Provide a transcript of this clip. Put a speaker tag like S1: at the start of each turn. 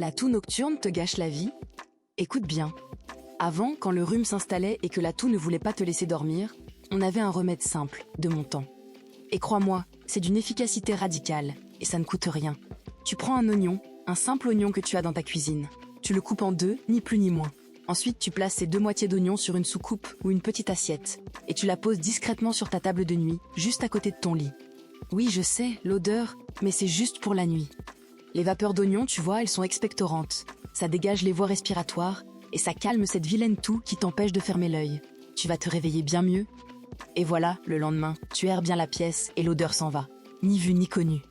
S1: La toux nocturne te gâche la vie? Écoute bien. Avant, quand le rhume s'installait et que la toux ne voulait pas te laisser dormir, on avait un remède simple, de mon temps. Et crois-moi, c'est d'une efficacité radicale, et ça ne coûte rien. Tu prends un oignon, un simple oignon que tu as dans ta cuisine. Tu le coupes en deux, ni plus ni moins. Ensuite, tu places ces deux moitiés d'oignon sur une soucoupe ou une petite assiette, et tu la poses discrètement sur ta table de nuit, juste à côté de ton lit. Oui, je sais, l'odeur, mais c'est juste pour la nuit. Les vapeurs d'oignon, tu vois, elles sont expectorantes. Ça dégage les voies respiratoires, et ça calme cette vilaine toux qui t'empêche de fermer l'œil. Tu vas te réveiller bien mieux. Et voilà, le lendemain, tu aères bien la pièce et l'odeur s'en va. Ni vu ni connu.